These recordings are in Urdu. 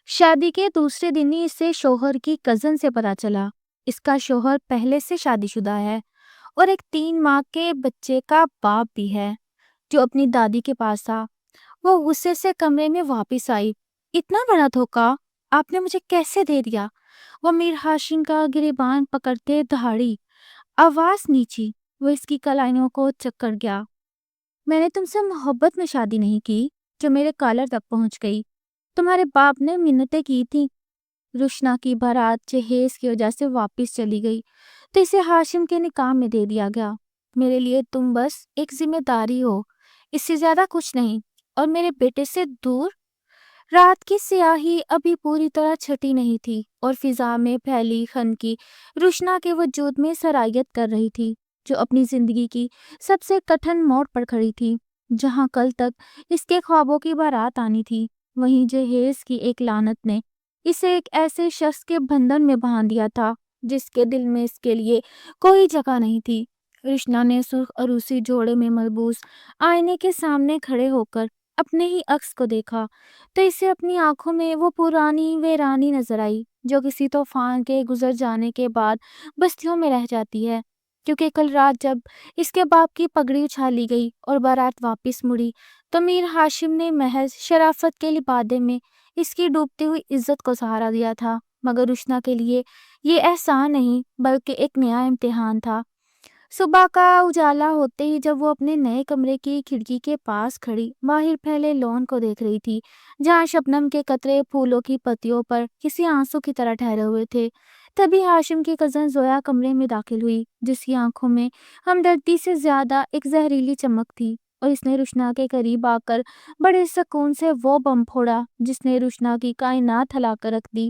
شادی کے دوسرے دن ہی اسے شوہر کی کزن سے پتا چلا اس کا شوہر پہلے سے شادی شدہ ہے اور ایک 3 ماہ کے بچے کا باپ بھی ہے جو اپنی دادی کے پاس تھا۔ وہ غصے سے کمرے میں واپس آئی۔ اتنا بڑا دھوکا آپ نے مجھے کیسے دے دیا؟ وہ میر ہاشم کا گریبان پکڑتے دہاڑی، آواز نیچی۔ وہ اس کی کلائیوں کو چکر گیا۔ میں نے تم سے محبت میں شادی نہیں کی جو میرے کالر تک پہنچ گئی۔ تمہارے باپ نے منتیں کی تھی۔ روشنا کی بارات جہیز کی وجہ سے واپس چلی گئی تو اسے ہاشم کے نکاح میں دے دیا گیا۔ میرے لیے تم بس ایک ذمہ داری ہو، اس سے زیادہ کچھ نہیں، اور میرے بیٹے سے دور۔ رات کی سیاہی ابھی پوری طرح چھٹی نہیں تھی اور فضا میں پھیلی خنکی روشنا کے وجود میں سرایت کر رہی تھی، جو اپنی زندگی کی سب سے کٹھن موڑ پر کھڑی تھی۔ جہاں کل تک اس کے خوابوں کی بارات آنی تھی، وہیں جہیز کی ایک لعنت نے اسے ایک ایسے شخص کے بندھن میں باندھ دیا تھا جس کے دل میں اس کے لیے کوئی جگہ نہیں تھی۔ روشنا نے سرخ عروسی جوڑے میں ملبوس آئینے کے سامنے کھڑے ہو کر اپنے ہی عکس کو دیکھا تو اسے اپنی آنکھوں میں وہ پرانی ویرانی نظر آئی جو کسی طوفان کے گزر جانے کے بعد بستیوں میں رہ جاتی ہے۔ کیونکہ کل رات جب اس کے باپ کی پگڑی اچھالی گئی اور بارات واپس مڑی تو میر ہاشم نے محض شرافت کے لبادے میں اس کی ڈوبتی ہوئی عزت کو سہارا دیا تھا، مگر روشنا کے لیے یہ احسان نہیں بلکہ ایک نیا امتحان تھا۔ صبح کا اجالا ہوتے ہی جب وہ اپنے نئے کمرے کی کھڑکی کے پاس کھڑی باہر پھیلے لون کو دیکھ رہی تھی جہاں شبنم کے قطرے پھولوں کی پتیوں پر کسی آنسو کی طرح ٹھہرے ہوئے تھے، تبھی ہاشم کی کزن زویا کمرے میں داخل ہوئی جس کی آنکھوں میں ہمدردی سے زیادہ ایک زہریلی چمک تھی، اور اس نے روشنا کے قریب آ کر بڑے سکون سے وہ بم پھوڑا جس نے روشنا کی کائنات ہلا کر رکھ دی۔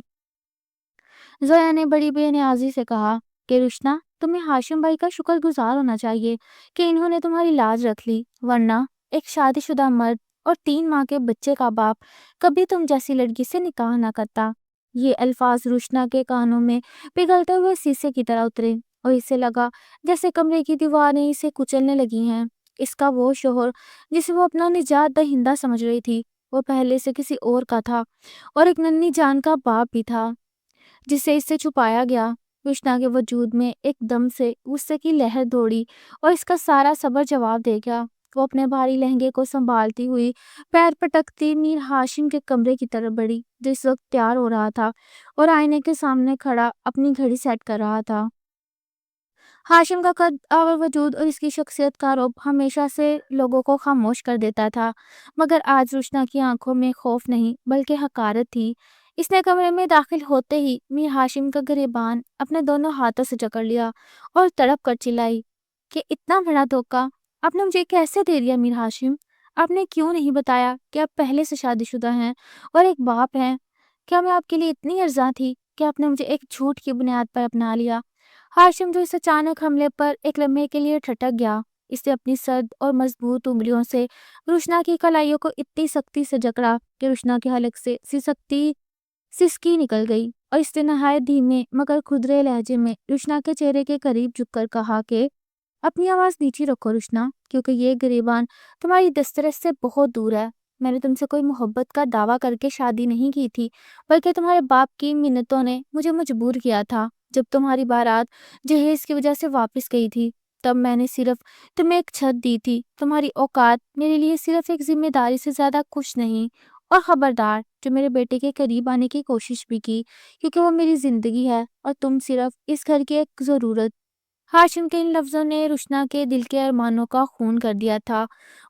زویا نے بڑی بے نیازی سے کہا کہ روشنا، تمہیں ہاشم بھائی کا شکر گزار ہونا چاہیے کہ انہوں نے تمہاری لاج رکھ لی، ورنہ ایک شادی شدہ مرد اور 3 ماہ کے بچے کا باپ کبھی تم جیسی لڑکی سے نکاح نہ کرتا۔ یہ الفاظ روشنا کے کانوں میں پگھلتے ہوئے سیسے کی طرح اترے اور اسے لگا جیسے کمرے کی دیواریں اسے کچلنے لگی ہیں۔ اس کا وہ شوہر جسے وہ اپنا نجات دہندہ سمجھ رہی تھی، وہ پہلے سے کسی اور کا تھا، اور ایک ننھی جان کا باپ بھی تھا جسے اس سے چھپایا گیا۔ روشنا کے وجود میں ایک دم سے غصے کی لہر دوڑی اور اس کا سارا صبر جواب دے گیا۔ وہ اپنے بھاری لہنگے کو سنبھالتی ہوئی پیر پٹکتی میر ہاشم کے کمرے کی طرف بڑھی جو اس وقت تیار ہو رہا تھا اور آئینے کے سامنے کھڑا اپنی گھڑی سیٹ کر رہا تھا۔ ہاشم کا قد آور وجود اور اس کی شخصیت کا رعب ہمیشہ سے لوگوں کو خاموش کر دیتا تھا، مگر آج روشنا کی آنکھوں میں خوف نہیں بلکہ حقارت تھی۔ اس نے کمرے میں داخل ہوتے ہی میر ہاشم کا گریبان اپنے دونوں ہاتھوں سے جکڑ لیا اور تڑپ کر چلائی کہ اتنا بڑا دھوکا آپ نے مجھے کیسے دے دیا میر ہاشم؟ آپ نے کیوں نہیں بتایا کہ آپ پہلے سے شادی شدہ ہیں اور ایک باپ ہیں؟ کیا میں آپ کے لیے اتنی ارزاں تھی کہ آپ نے مجھے ایک جھوٹ کی بنیاد پر اپنا لیا؟ ہاشم جو اس اچانک حملے پر ایک لمحے کے لیے ٹھٹک گیا، اس نے اپنی سرد اور مضبوط انگلیوں سے روشنا کی کلائیوں کو اتنی سختی سے جکڑا کہ روشنا کے حلق سے سسکی نکل گئی، اور اس نے نہایت دھیمے مگر کھدرے لہجے میں روشنا کے چہرے کے قریب جھک کر کہا کہ اپنی آواز نیچی رکھو روشنا، کیونکہ یہ گریبان تمہاری دسترس سے بہت دور ہے۔ میں نے تم سے کوئی محبت کا دعویٰ کر کے شادی نہیں کی تھی، بلکہ تمہارے باپ کی منتوں نے مجھے مجبور کیا تھا۔ جب تمہاری بارات جہیز کی وجہ سے واپس گئی تھی تب میں نے صرف تمہیں ایک چھت دی تھی، تمہاری اوقات میرے لیے صرف ایک ذمہ داری سے زیادہ کچھ نہیں۔ اور خبردار، جو میرے بیٹے کے قریب آنے کی کوشش بھی کی، کیونکہ وہ میری زندگی ہے اور تم صرف اس گھر کی ایک ضرورت۔ ہاشم کے ان لفظوں نے روشنا کے دل کے ارمانوں کا خون کر دیا تھا۔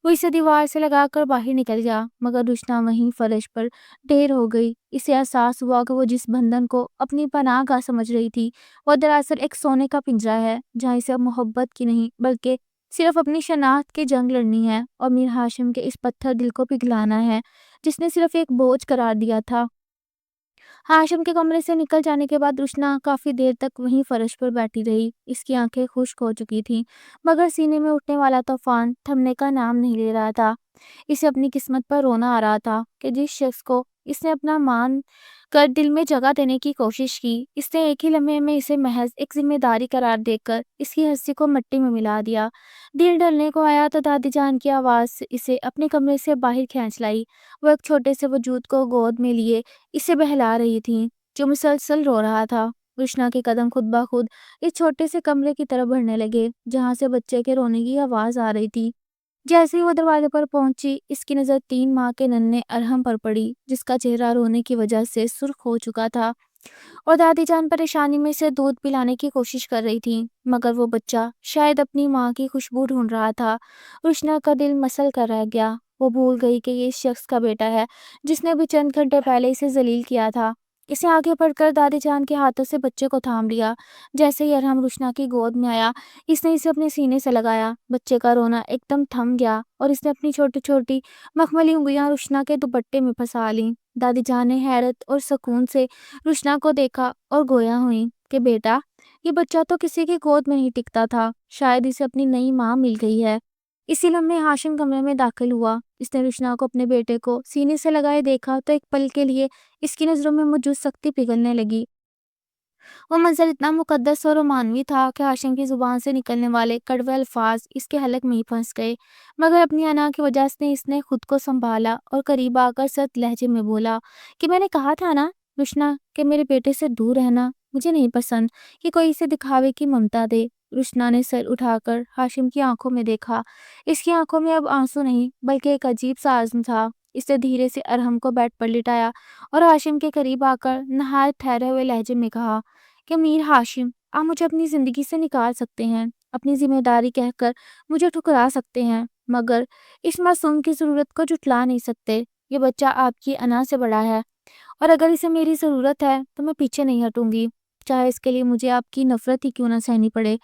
وہ اسے دیوار سے لگا کر باہر نکل گیا، مگر روشنا وہیں فرش پر ڈھیر ہو گئی۔ اسے احساس ہوا کہ وہ جس بندھن کو اپنی پناہ گاہ سمجھ رہی تھی وہ دراصل ایک سونے کا پنجرا ہے جہاں اسے اب محبت کی نہیں بلکہ صرف اپنی شناخت کی جنگ لڑنی ہے اور میر ہاشم کے اس پتھر دل کو پگھلانا ہے جس نے صرف ایک بوجھ قرار دیا تھا۔ ہاشم کے کمرے سے نکل جانے کے بعد روشنا کافی دیر تک وہیں فرش پر بیٹھی رہی۔ اس کی آنکھیں خشک ہو چکی تھیں، مگر سینے میں اٹھنے والا طوفان تھمنے کا نام نہیں لے رہا تھا۔ اسے اپنی قسمت پر رونا آ رہا تھا کہ جس شخص کو اس نے اپنا مان کر دل میں جگہ دینے کی کوشش کی۔ اس نے ایک ہی لمحے میں اسے محض ایک ذمہ داری قرار دے کر اس کی ہستی کو مٹی میں ملا دیا۔ دل ڈلنے کو آیا تو دادی جان کی آواز اسے اپنے کمرے سے باہر کھینچ لائی۔ وہ ایک چھوٹے سے وجود کو گود میں لیے اسے بہلا رہی تھی جو مسلسل رو رہا تھا۔ رشنا کے قدم خود بخود اس چھوٹے سے کمرے کی طرف بڑھنے لگے جہاں سے بچے کے رونے کی آواز آ رہی تھی۔ جیسے ہی وہ دروازے پر پہنچی اس کی نظر 3 ماہ کے ننھے ارحم پر پڑی جس کا چہرہ رونے کی وجہ سے سرخ ہو چکا تھا، اور دادی جان پریشانی میں اسے دودھ پلانے کی کوشش کر رہی تھی مگر وہ بچہ شاید اپنی ماں کی خوشبو ڈھونڈ رہا تھا۔ رشنا کا دل مسل کر رہ گیا۔ وہ بھول گئی کہ یہ اس شخص کا بیٹا ہے جس نے ابھی چند گھنٹے پہلے اسے ذلیل کیا تھا۔ اسے آگے بڑھ کر دادی جان کے ہاتھوں سے بچے کو تھام لیا۔ جیسے ہی ارحم رشنا کی گود میں آیا اس نے اسے اپنے سینے سے لگایا۔ بچے کا رونا ایک دم تھم گیا اور اس نے اپنی چھوٹی چھوٹی مخملی انگلیاں رشنا کے دوپٹے میں پھنسا لیں۔ دادی جان نے حیرت اور سکون سے رشنا کو دیکھا اور گویا ہوئی کہ بیٹا، یہ بچہ تو کسی کی گود میں نہیں ٹکتا تھا، شاید اسے اپنی نئی ماں مل گئی ہے۔ اسی لمحے ہاشم کمرے میں داخل ہوا۔ اس نے رشنا کو اپنے بیٹے کو سینے سے لگائے دیکھا تو ایک پل کے لیے اس کی نظروں میں موجود سختی پگھلنے لگی۔ وہ منظر اتنا مقدس اور رومانوی تھا کہ ہاشم کی زبان سے نکلنے والے کڑوے الفاظ اس کے حلق میں ہی پھنس گئے، مگر اپنی انا کی وجہ سے اس نے خود کو سنبھالا اور قریب آ کر سخت لہجے میں بولا کہ میں نے کہا تھا نا رشنا کہ میرے بیٹے سے دور رہنا، مجھے نہیں پسند کہ کوئی اسے دکھاوے کی ممتا دے۔ رشنا نے سر اٹھا کر ہاشم کی آنکھوں میں دیکھا۔ اس کی آنکھوں میں اب آنسو نہیں بلکہ ایک عجیب سا عزم تھا۔ اس نے دھیرے سے ارحم کو بیڈ پر لٹایا اور ہاشم کے قریب آ کر نہایت ٹھہرے ہوئے لہجے میں کہا کہ میر ہاشم، آپ مجھے اپنی زندگی سے نکال سکتے ہیں، اپنی ذمہ داری کہہ کر مجھے ٹھکرا سکتے ہیں، مگر اس معصوم کی ضرورت کو جھٹلا نہیں سکتے۔ یہ بچہ آپ کی انا سے بڑا ہے اور اگر اسے میری ضرورت ہے تو میں پیچھے نہیں ہٹوں گی، چاہے اس کے لیے مجھے آپ کی نفرت ہی کیوں نہ سہنی پڑے۔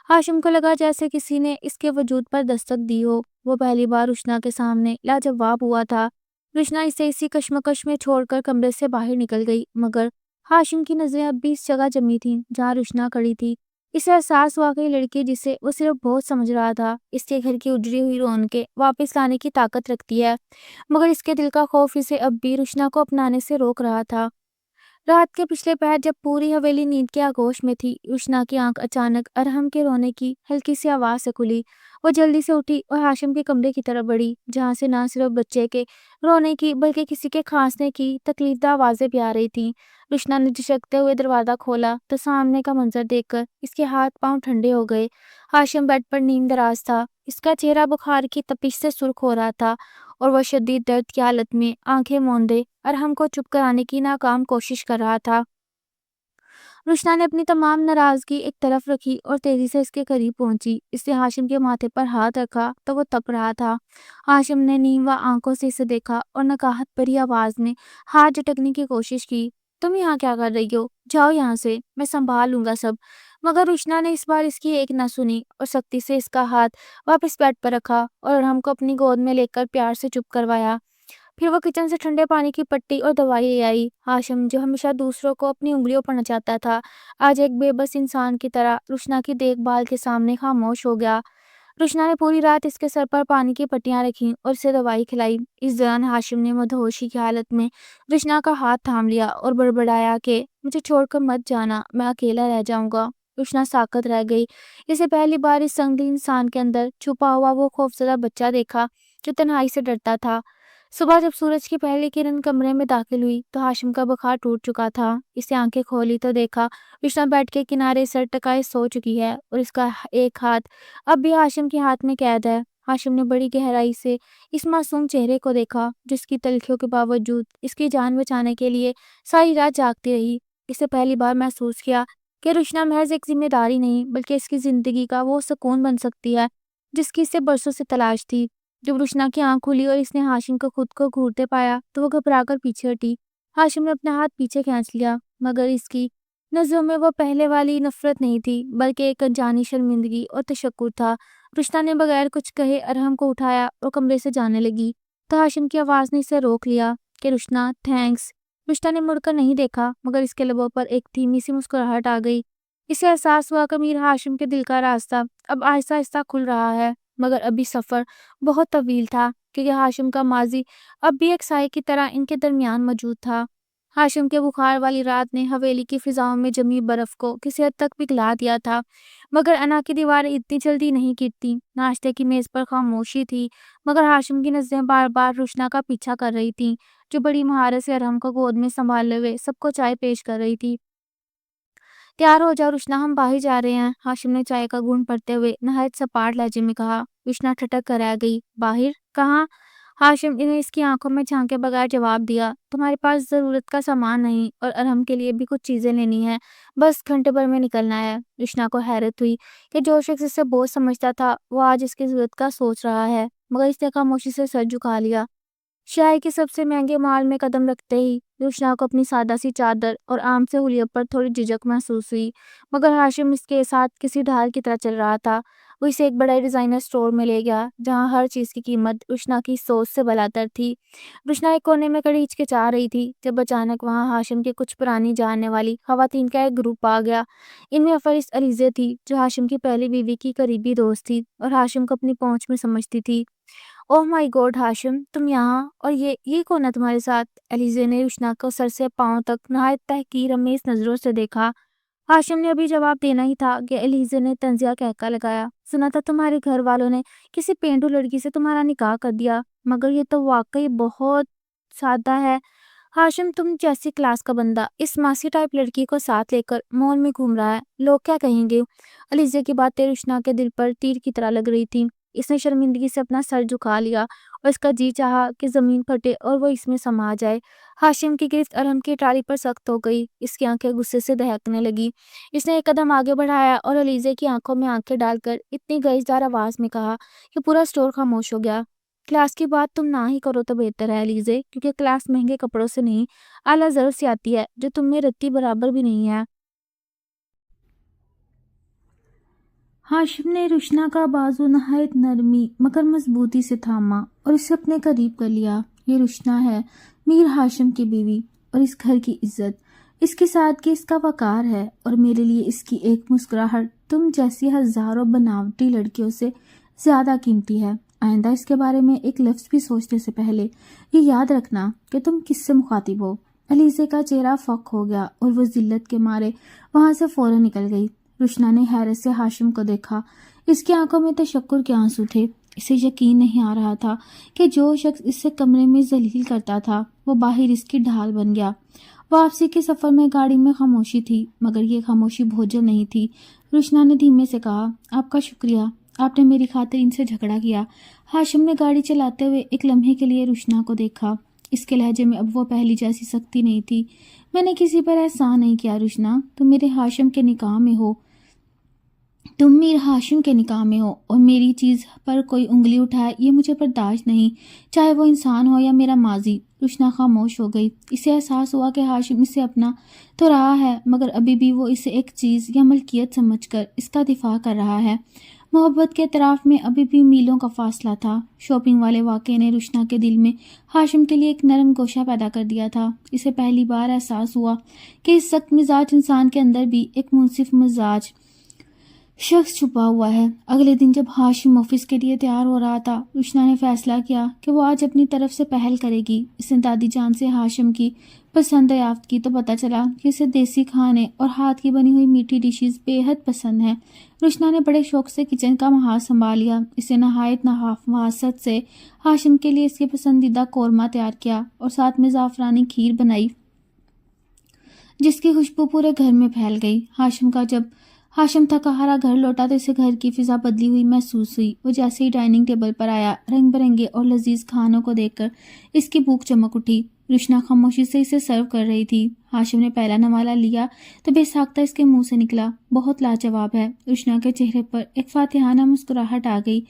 ہاشم کو لگا جیسے کسی نے اس کے وجود پر دستک دی ہو۔ وہ پہلی بار رشنا کے سامنے لاجواب ہوا تھا۔ رشنا اسے اسی کشمکش میں چھوڑ کر کمرے سے باہر نکل گئی مگر ہاشم کی نظریں اب بھی اس جگہ جمی تھیں جہاں رشنا کھڑی تھی۔ اسے احساس ہوا کہ یہ لڑکی جسے وہ صرف بہت سمجھ رہا تھا اس کے گھر کی اجڑی ہوئی رونقیں واپس لانے کی طاقت رکھتی ہے، مگر اس کے دل کا خوف اسے اب بھی رشنا کو اپنانے سے روک رہا تھا۔ رات کے پچھلے پہر جب پوری حویلی نیند کے آغوش میں تھی، رشنا کی آنکھ اچانک ارحم کے رونے کی ہلکی سی آواز سے کھلی۔ وہ جلدی سے اٹھی اور ہاشم کے کمرے کی طرف بڑھی جہاں سے نہ صرف بچے کے رونے کی بلکہ کسی کے کھانسنے کی تکلیف دہ آوازیں بھی آ رہی تھیں۔ رشنا نے جھجکتے ہوئے دروازہ کھولا تو سامنے کا منظر دیکھ کر اس کے ہاتھ پاؤں ٹھنڈے ہو گئے۔ ہاشم بیڈ پر نیم دراز تھا، اس کا چہرہ بخار کی تپش سے سرخ ہو رہا تھا اور وہ شدید درد کی حالت میں آنکھیں موندے ارحم کو چپ کرانے کی ناکام کوشش کر رہا تھا۔ رشنا نے اپنی تمام ناراضگی ایک طرف رکھی اور تیزی سے اس کے قریب پہنچی۔ اس نے ہاشم کے ماتھے پر ہاتھ رکھا تو وہ تپ رہا تھا۔ ہاشم نے نیموا آنکھوں سے اسے دیکھا اور نکاہت بھری آواز میں ہاتھ جھٹکنے کی کوشش کی۔ تم یہاں کیا کر رہی ہو؟ جاؤ یہاں سے، میں سنبھال لوں گا سب۔ مگر رشنا نے اس بار اس کی ایک نہ سنی اور سختی سے اس کا ہاتھ واپس بیڈ پر رکھا اور ارحم کو اپنی گود میں لے کر پیار سے چپ کروایا۔ پھر وہ کچن سے ٹھنڈے پانی کی پٹی اور دوائی لے آئی۔ ہاشم جو ہمیشہ دوسروں کو اپنی انگلیوں پر نچاتا تھا آج ایک بے بس انسان کی طرح رشنا کی دیکھ بھال کے سامنے خاموش ہو گیا۔ رشنا نے پوری رات اس کے سر پر پانی کی پٹیاں رکھیں اور اسے دوائی کھلائی۔ اس دوران ہاشم نے مدہوشی کی حالت میں رشنا کا ہاتھ تھام لیا اور بڑبڑایا کہ مجھے چھوڑ کر مت جانا، میں اکیلا رہ جاؤں گا۔ رشنا ساکت رہ گئی۔ اسے پہلی بار اس سنگ دل انسان کے اندر چھپا ہوا وہ خوفزدہ بچہ دیکھا جو تنہائی سے ڈرتا تھا۔ صبح جب سورج کی پہلی کرن کمرے میں داخل ہوئی تو ہاشم کا بخار ٹوٹ چکا تھا۔ اسے آنکھیں کھولی تو دیکھا رشنا بیڈ کے کنارے سر ٹکائے سو چکی ہے اور اس کا ایک ہاتھ اب بھی ہاشم کے ہاتھ میں قید ہے۔ ہاشم نے بڑی گہرائی سے اس معصوم چہرے کو دیکھا جس کی تلخیوں کے باوجود اس کی جان بچانے کے لیے ساری رات جاگتی رہی۔ اسے پہلی بار محسوس کیا کہ رشنا محض ایک ذمہ داری نہیں بلکہ اس کی زندگی کا وہ سکون بن سکتی ہے جس کی اسے برسوں سے تلاش تھی۔ جب رشنا کی آنکھ کھلی اور اس نے ہاشم کو خود کو گھورتے پایا تو وہ گھبرا کر پیچھے ہٹی۔ ہاشم نے اپنا ہاتھ پیچھے کھینچ لیا مگر اس کی نظروں میں وہ پہلے والی نفرت نہیں تھی بلکہ ایک انجانی شرمندگی اور تشکر تھا۔ رشنا نے بغیر کچھ کہے ارحم کو اٹھایا اور کمرے سے جانے لگی تو ہاشم کی آواز نے اسے روک لیا کہ رشنا تھینکس۔ رشنا نے مڑ کر نہیں دیکھا مگر اس کے لبوں پر ایک دھیمی سی مسکراہٹ آ گئی۔ اسے احساس ہوا کہ میر ہاشم کے دل کا راستہ اب آہستہ آہستہ کھل رہا ہے۔ مگر ابھی سفر بہت طویل تھا کیونکہ ہاشم کا ماضی اب بھی ایک سائے کی طرح ان کے درمیان موجود تھا۔ ہاشم کے بخار والی رات نے حویلی کی فضاؤں میں جمی برف کو کسی حد تک پگھلا دیا تھا، مگر انا کی دیواریں اتنی جلدی نہیں گرتی۔ ناشتے کی میز پر خاموشی تھی، مگر ہاشم کی نظریں بار بار روشنا کا پیچھا کر رہی تھیں، جو بڑی مہارت سے ارحم کو گود میں سنبھالے ہوئے سب کو چائے پیش کر رہی تھی۔ تیار ہو جاؤ روشنا، ہم باہر جا رہے ہیں، ہاشم نے چائے کا گھونٹ بھرتے ہوئے نہایت سپاٹ لہجے میں کہا۔ روشنا ٹھٹک کر رہ گئی۔ باہر کہاں؟ ہاشم نے اس کی آنکھوں میں جھانکے بغیر جواب دیا۔ تمہارے پاس ضرورت کا سامان نہیں اور ارحم کے لیے بھی کچھ چیزیں لینی ہیں، بس گھنٹے بھر میں نکلنا ہے۔ روشنا کو حیرت ہوئی کہ جو شخص اسے بوجھ سمجھتا تھا وہ آج اس کی ضرورت کا سوچ رہا ہے، مگر اس نے خاموشی سے سر جھکا لیا۔ شہر کے سب سے مہنگے مال میں قدم رکھتے ہی روشنا کو اپنی سادہ سی چادر اور عام سے حلیت پر تھوڑی جھجک محسوس ہوئی، مگر ہاشم اس کے ساتھ کسی ڈھال کی طرح چل رہا تھا۔ وہ اسے ایک بڑے ڈیزائنر سٹور میں لے گیا جہاں ہر چیز کی قیمت روشنا کی سوچ سے بالاتر تھی۔ روشنا ایک کونے میں کھڑی ہچکچا رہی تھی جب اچانک وہاں ہاشم کی کچھ پرانی جاننے والی خواتین کا ایک گروپ آ گیا۔ ان میں افرس علیزے تھی جو ہاشم کی پہلی بیوی کی قریبی دوست تھی اور ہاشم کو اپنی پہنچ میں سمجھتی تھی۔ اوہ مائی گاڈ ہاشم، تم یہاں، اور یہ کون ہے تمہارے ساتھ؟ علیزے نے روشنا کو سر سے پاؤں تک نہایت تحقیر آمیز نظروں سے دیکھا۔ ہاشم نے ابھی جواب دینا ہی تھا کہ علیزے نے طنزیہ کہکا لگایا۔ سنا تھا تمہارے گھر والوں نے کسی پینڈو لڑکی سے تمہارا نکاح کر دیا، مگر یہ تو واقعی بہت سادہ ہے۔ ہاشم تم جیسی کلاس کا بندہ اس ماسی ٹائپ لڑکی کو ساتھ لے کر مال میں گھوم رہا ہے، لوگ کیا کہیں گے؟ علیزے کی باتیں روشنا کے دل پر تیر کی طرح لگ رہی تھی۔ اس نے شرمندگی سے اپنا سر جھکا لیا اور اس کا جی چاہا کہ زمین پھٹے اور وہ اس میں سما جائے۔ ہاشم کی گرفت ارحم کی ٹالی پر سخت ہو گئی، اس کی آنکھیں غصے سے دہکنے لگی۔ اس نے ایک قدم آگے بڑھایا اور علیزے کی آنکھوں میں آنکھیں ڈال کر اتنی گرجدار آواز میں کہا کہ پورا سٹور خاموش ہو گیا۔ کلاس کی بات تم نہ ہی کرو تو بہتر ہے علیزے، کیونکہ کلاس مہنگے کپڑوں سے نہیں اعلیٰ ضرور سے آتی ہے جو تم میں رتی برابر بھی نہیں ہے۔ ہاشم نے روشنا کا بازو نہایت نرمی مگر مضبوطی سے تھاما اور اسے اپنے قریب کر لیا۔ یہ روشنا ہے، میر ہاشم کی بیوی، اور اس گھر کی عزت، اس کی سادگی اس کا وقار ہے، اور میرے لیے اس کی ایک مسکراہٹ تم جیسی ہزاروں بناوٹی لڑکیوں سے زیادہ قیمتی ہے۔ آئندہ اس کے بارے میں ایک لفظ بھی سوچنے سے پہلے یہ یاد رکھنا کہ تم کس سے مخاطب ہو۔ علیزے کا چہرہ فک ہو گیا اور وہ ذلت کے مارے وہاں سے فوراً نکل گئی۔ روشنا نے حیرت سے ہاشم کو دیکھا۔ اس کی آنکھوں میں تشکر کے آنسو تھے۔ اسے یقین نہیں آ رہا تھا کہ جو شخص اس سے کمرے میں ذلیل کرتا تھا وہ باہر اس کی ڈھال بن گیا۔ واپسی کے سفر میں گاڑی میں خاموشی تھی، مگر یہ خاموشی بھوجن نہیں تھی۔ روشنا نے دھیمے سے کہا، آپ کا شکریہ، آپ نے میری خاطر ان سے جھگڑا کیا۔ ہاشم نے گاڑی چلاتے ہوئے ایک لمحے کے لیے روشنا کو دیکھا۔ اس کے لہجے میں اب وہ پہلی جیسی سختی نہیں تھی۔ میں نے کسی پر احسان نہیں کیا روشنا، تم میرے ہاشم کے نکاح میں ہو، تم میر ہاشم کے نکاح میں ہو، اور میری چیز پر کوئی انگلی اٹھائے یہ مجھے برداشت نہیں، چاہے وہ انسان ہو یا میرا ماضی۔ روشنا خاموش ہو گئی۔ اسے احساس ہوا کہ ہاشم اسے اپنا تو رہا ہے، مگر ابھی بھی وہ اسے ایک چیز یا ملکیت سمجھ کر اس کا دفاع کر رہا ہے۔ محبت کے اعتراف میں ابھی بھی میلوں کا فاصلہ تھا۔ شاپنگ والے واقعے نے روشنا کے دل میں ہاشم کے لیے ایک نرم گوشہ پیدا کر دیا تھا۔ اسے پہلی بار احساس ہوا کہ اس سخت مزاج انسان کے اندر بھی ایک منصف مزاج شخص چھپا ہوا ہے۔ اگلے دن جب ہاشم آفس کے لیے تیار ہو رہا تھا، روشنا نے فیصلہ کیا کہ وہ آج اپنی طرف سے پہل کرے گی۔ اس نے دادی جان سے ہاشم کی پسند دریافت کی تو پتہ چلا کہ اسے دیسی کھانے اور ہاتھ کی بنی ہوئی میٹھی ڈشز بے حد پسند ہیں۔ روشنا نے بڑے شوق سے کچن کا محاذ سنبھال لیا۔ اسے نہایت نحافت سے ہاشم کے لیے اس کی پسندیدہ قورمہ تیار کیا اور ساتھ میں زعفرانی کھیر بنائی جس کی خوشبو پورے گھر میں پھیل گئی۔ ہاشم تھکا ہارا گھر لوٹا تو اسے گھر کی فضا بدلی ہوئی محسوس ہوئی۔ وہ جیسے ہی ڈائننگ ٹیبل پر آیا، رنگ برنگے اور لذیذ کھانوں کو دیکھ کر اس کی بھوک چمک اٹھی۔ روشنا خاموشی سے اسے سرو کر رہی تھی۔ ہاشم نے پہلا نوالہ لیا تو بے ساختہ اس کے منہ سے نکلا، بہت لاجواب ہے۔ روشنا کے چہرے پر ایک فاتحانہ مسکراہٹ آ گئی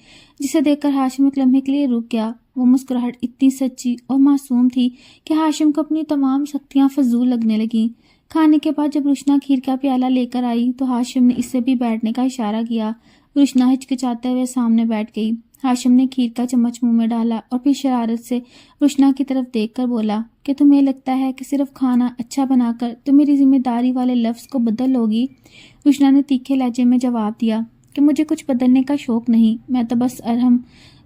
جسے دیکھ کر ہاشم ایک لمحے کے لیے رک گیا۔ وہ مسکراہٹ اتنی سچی اور معصوم تھی کہ ہاشم کو اپنی تمام سختیاں فضول لگنے لگیں۔ کھانے کے بعد جب روشنا کھیر کا پیالہ لے کر آئی تو ہاشم نے اس سے بھی بیٹھنے کا اشارہ کیا۔ روشنا ہچکچاتے ہوئے سامنے بیٹھ گئی۔ ہاشم نے کھیر کا چمچ منہ میں ڈالا اور پھر شرارت سے روشنا کی طرف دیکھ کر بولا کہ تمہیں لگتا ہے کہ صرف کھانا اچھا بنا کر تم میری ذمہ داری والے لفظ کو بدل لوگی؟ روشنا نے تیکھے لہجے میں جواب دیا کہ مجھے کچھ بدلنے کا شوق نہیں، میں تو بس ارحم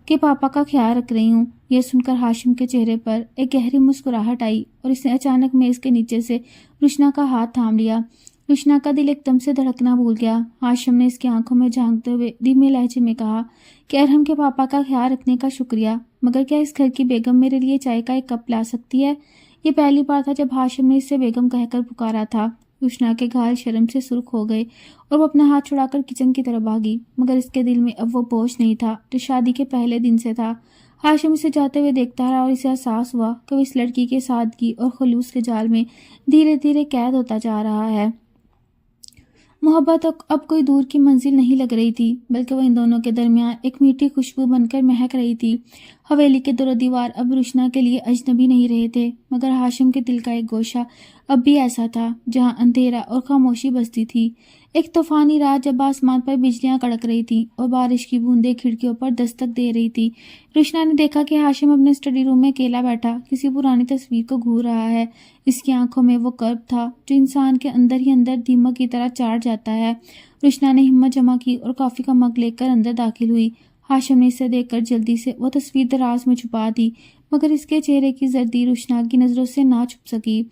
کے پاپا کا خیال رکھ رہی ہوں۔ یہ سن کر ہاشم کے چہرے پر ایک گہری مسکراہٹ آئی اور اس نے اچانک میز کے نیچے سے رشنا کا ہاتھ تھام لیا۔ رشنا کا دل ایک دم سے دھڑکنا بھول گیا۔ ہاشم نے اس کی آنکھوں میں جھانکتے ہوئے دھیمے لہجے میں کہا کہ ارحم کے پاپا کا خیال رکھنے کا شکریہ، مگر کیا اس گھر کی بیگم میرے لیے چائے کا ایک کپ لا سکتی ہے؟ یہ پہلی بار تھا جب ہاشم نے اسے بیگم کہہ کر پکارا تھا۔ رشنا کے گال شرم سے سرخ ہو گئے اور وہ اپنا ہاتھ چھڑا کر کچن کی طرف بھاگی، مگر اس کے دل میں اب وہ بوجھ نہیں تھا جو شادی کے پہلے دن سے تھا۔ ہاشم اسے جاتے ہوئے دیکھتا رہا اور اسے احساس ہوا کہ وہ اس لڑکی کے سادگی اور خلوص کے جال میں دھیرے دھیرے قید ہوتا جا رہا ہے۔ محبت اب کوئی دور کی منزل نہیں لگ رہی تھی، بلکہ وہ ان دونوں کے درمیان ایک میٹھی خوشبو بن کر مہک رہی تھی۔ حویلی کے در و دیوار اب رشنا کے لیے اجنبی نہیں رہے تھے، مگر ہاشم کے دل کا ایک گوشہ اب بھی ایسا تھا جہاں اندھیرا اور خاموشی بستی تھی۔ ایک طوفانی رات جب آسمان پر بجلیاں کڑک رہی تھیں اور بارش کی بوندیں کھڑکیوں پر دستک دے رہی تھی، رشنا نے دیکھا کہ ہاشم اپنے اسٹڈی روم میں اکیلا بیٹھا کسی پرانی تصویر کو گھور رہا ہے۔ اس کی آنکھوں میں وہ کرب تھا جو انسان کے اندر ہی اندر دیمک کی طرح چاٹ جاتا ہے۔ رشنا نے ہمت جمع کی اور کافی کا مگ لے کر اندر داخل ہوئی۔ ہاشم نے اسے دیکھ کر جلدی سے وہ تصویر دراز میں چھپا دی، مگر اس کے چہرے کی زردی رشنا کی نظروں سے نہ چھپ سکی۔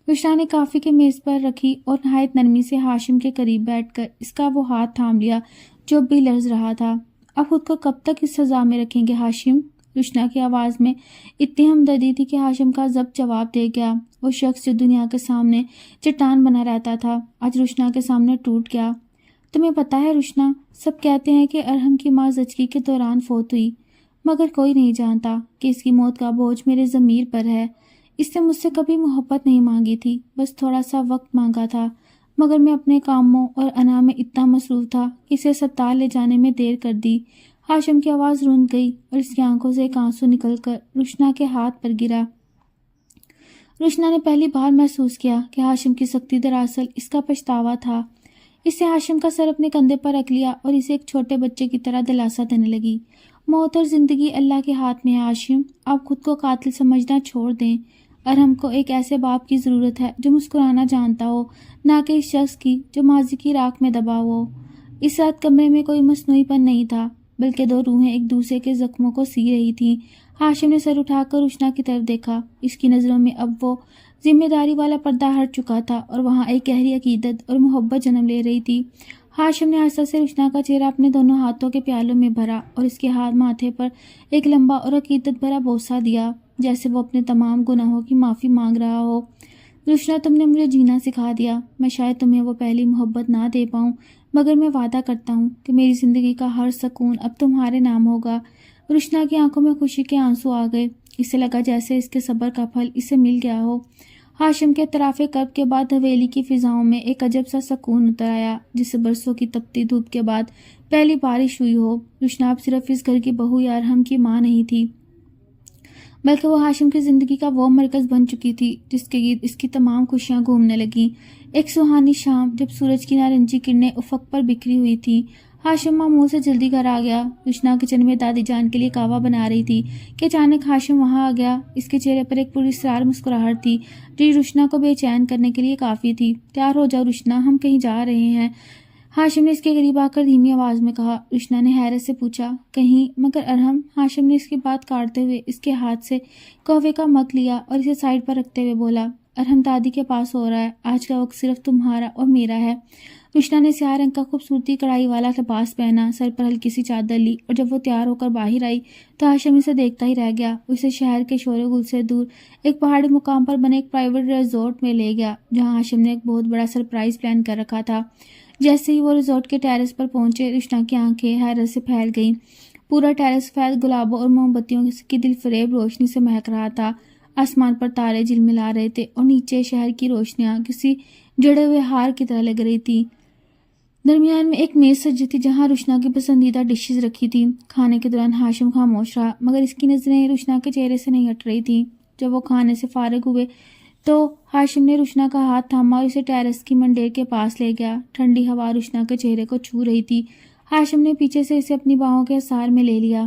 رشنا نے کافی کے میز پر رکھی اور نہایت نرمی سے ہاشم کے قریب بیٹھ کر اس کا وہ ہاتھ تھام لیا جو اب بھی لرز رہا تھا۔ اب خود کو کب تک اس سزا میں رکھیں گے ہاشم؟ رشنا کی آواز میں اتنی ہمدردی تھی کہ ہاشم کا ضبط جواب دے گیا۔ وہ شخص جو دنیا کے سامنے چٹان بنا رہتا تھا آج رشنا کے سامنے ٹوٹ گیا۔ تمہیں پتا ہے رشنا، سب کہتے ہیں کہ ارحم کی ماں زچگی کے دوران فوت ہوئی، مگر کوئی نہیں جانتا کہ اس کی موت کا بوجھ میرے ضمیر پر ہے۔ اس نے مجھ سے کبھی محبت نہیں مانگی تھی، بس تھوڑا سا وقت مانگا تھا، مگر میں اپنے کاموں اور انا میں اتنا مصروف تھا کہ اسے اسپتال لے جانے میں دیر کر دی۔ ہاشم کی آواز روند گئی اور اس کی آنکھوں سے ایک آنسو نکل کر رشنا کے ہاتھ پر گرا۔ رشنا نے پہلی بار محسوس کیا کہ ہاشم کی سختی دراصل اس کا پچھتاوا تھا۔ اس نے ہاشم کا سر اپنے کندھے پر رکھ لیا اور اسے ایک چھوٹے بچے کی طرح دلاسا دینے لگی۔ موت اور زندگی اللہ کے ہاتھ میں ہے ہاشم، آپ خود کو قاتل سمجھنا چھوڑ دیں۔ ارحم کو ایک ایسے باپ کی ضرورت ہے جو مسکرانا جانتا ہو، نہ کہ اس شخص کی جو ماضی کی راکھ میں دبا ہو۔ اس رات کمرے میں کوئی مصنوعی پن نہیں تھا، بلکہ دو روحیں ایک دوسرے کے زخموں کو سی رہی تھیں۔ ہاشم نے سر اٹھا کر رشنا کی طرف دیکھا۔ اس کی نظروں میں اب وہ ذمہ داری والا پردہ ہٹ چکا تھا اور وہاں ایک گہری عقیدت اور محبت جنم لے رہی تھی۔ ہاشم نے آہستہ سے رشنا کا چہرہ اپنے دونوں ہاتھوں کے پیالوں میں بھرا اور اس کے ہاتھ ماتھے پر ایک لمبا اور عقیدت بھرا بوسہ دیا، جیسے وہ اپنے تمام گناہوں کی معافی مانگ رہا ہو۔ رشنا، تم نے مجھے جینا سکھا دیا۔ میں شاید تمہیں وہ پہلی محبت نہ دے پاؤں، مگر میں وعدہ کرتا ہوں کہ میری زندگی کا ہر سکون اب تمہارے نام ہوگا۔ رشنا کی آنکھوں میں خوشی کے آنسو آ گئے۔ اسے لگا جیسے اس کے صبر کا پھل اسے مل گیا ہو۔ ہاشم کے اطراف کرب کے بعد حویلی کی فضاؤں میں ایک عجب سا سکون اتر آیا، جسے برسوں کی تپتی دھوپ کے بعد پہلی بارش ہوئی ہو۔ رشنا اب صرف اس گھر کی بہو یا ارحم کی ماں نہیں تھی، بلکہ وہ ہاشم کی زندگی کا وہ مرکز بن چکی تھی جس کے گرد اس کی تمام خوشیاں گھومنے لگیں۔ ایک سہانی شام جب سورج کی نارنجی کرنیں افق پر بکھری ہوئی تھی، ہاشم معمول سے جلدی گھر آ گیا۔ رشنا کچن میں دادی جان کے لیے قہوہ بنا رہی تھی کہ اچانک ہاشم وہاں آ گیا۔ اس کے چہرے پر ایک پراسرار مسکراہٹ تھی جو رشنا کو بے چین کرنے کے لیے کافی تھی۔ تیار ہو جاؤ رشنا، ہم کہیں جا رہے ہیں، ہاشم نے اس کے قریب آ کر دھیمی آواز میں کہا۔ رشنا نے حیرت سے پوچھا، کہیں؟ مگر ارحم؟ ہاشم نے اس کی بات کاٹتے ہوئے اس کے ہاتھ سے قہوے کا مگ لیا اور اسے سائڈ پر رکھتے ہوئے بولا، ارحم دادی کے پاس ہو رہا ہے، آج کا وقت صرف تمہارا اور میرا ہے۔ رشنا نے سیاہ رنگ کا خوبصورتی کڑھائی والا لباس پہنا، سر پر ہلکی سی چادر لی اور جب وہ تیار ہو کر باہر آئی تو ہاشم اسے دیکھتا ہی رہ گیا۔ اسے شہر کے شور و گل سے دور ایک پہاڑی مقام پر بنے ایک پرائیویٹ ریزورٹ میں لے گیا، جہاں ہاشم نے ایک بہت بڑا سرپرائز پلان کر رکھا تھا۔ جیسے ہی وہ ریزورٹ کے ٹیرس پر پہنچے، رشنا کی آنکھیں حیرت سے پھیل گئیں۔ پورا ٹیرس سفید گلابوں اور موم بتیوں کی دل فریب روشنی سے مہک رہا تھا۔ آسمان پر تارے جھلملا رہے تھے اور نیچے شہر کی روشنیاں کسی جڑے ہوئے ہار کی طرح لگ رہی تھی۔ درمیان میں ایک میز سجی تھی جہاں رشنا کی پسندیدہ ڈشز رکھی تھیں۔ کھانے کے دوران ہاشم خاموش رہا، مگر اس کی نظریں رشنا کے چہرے سے نہیں ہٹ رہی تھیں۔ جب وہ کھانے سے فارغ ہوئے تو ہاشم نے رشنا کا ہاتھ تھاما اور اسے ٹیرس کی منڈیر کے پاس لے گیا۔ ٹھنڈی ہوا رشنا کے چہرے کو چھو رہی تھی۔ ہاشم نے پیچھے سے اسے اپنی باہوں کے اثار میں لے لیا۔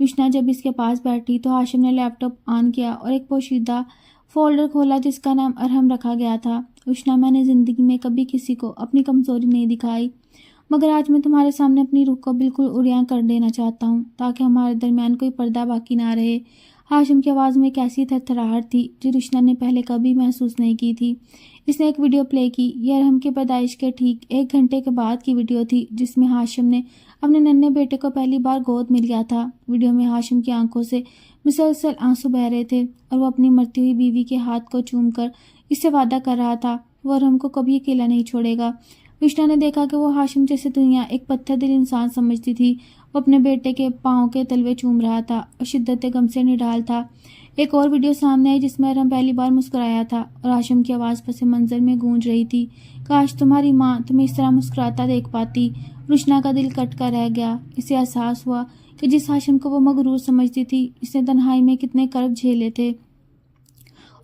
رشنا جب اس کے پاس بیٹھی تو ہاشم نے لیپ ٹاپ آن کیا اور ایک پوشیدہ فولڈر کھولا جس کا نام ارحم رکھا گیا تھا۔ رشنا، میں نے زندگی میں کبھی کسی کو اپنی کمزوری نہیں دکھائی، مگر آج میں تمہارے سامنے اپنی روح کو بالکل عریاں کر دینا چاہتا ہوں تاکہ ہمارے درمیان کوئی پردہ باقی نہ رہے۔ ہاشم کی آواز میں ایک ایسی تھرتھراہٹ تھی جو رشنا نے پہلے کبھی محسوس نہیں کی تھی۔ اس نے ایک ویڈیو پلے کی۔ یہ ارحم کی پیدائش کے ٹھیک 1 گھنٹے کے بعد کی ویڈیو تھی جس میں ہاشم نے اپنے ننھے بیٹے کو پہلی بار گود میں لیا تھا۔ ویڈیو میں ہاشم کی آنکھوں سے مسلسل آنسو بہہ رہے تھے اور وہ اپنی مرتی ہوئی بیوی کے ہاتھ کو چوم کر اس سے وعدہ کر رہا تھا وہ ارحم کو کبھی اکیلا نہیں چھوڑے گا۔ رشنا نے دیکھا کہ وہ ہاشم جیسے دنیا ایک پتھر دل انسان سمجھتی تھی وہ اپنے بیٹے کے پاؤں کے تلوے چوم رہا تھا اور شدت غم سے نڈال تھا۔ ایک اور ویڈیو سامنے آئی جس میں ارحم پہلی بار مسکرایا تھا اور ہاشم کی آواز پس منظر میں گونج رہی تھی، کاش تمہاری ماں تمہیں اس طرح مسکراتا دیکھ پاتی۔ رشنا کا دل کٹ کر رہ گیا۔ اسے احساس ہوا کہ جس ہاشم کو وہ مغرور سمجھتی تھی اس نے تنہائی میں کتنے کرب جھیلے تھے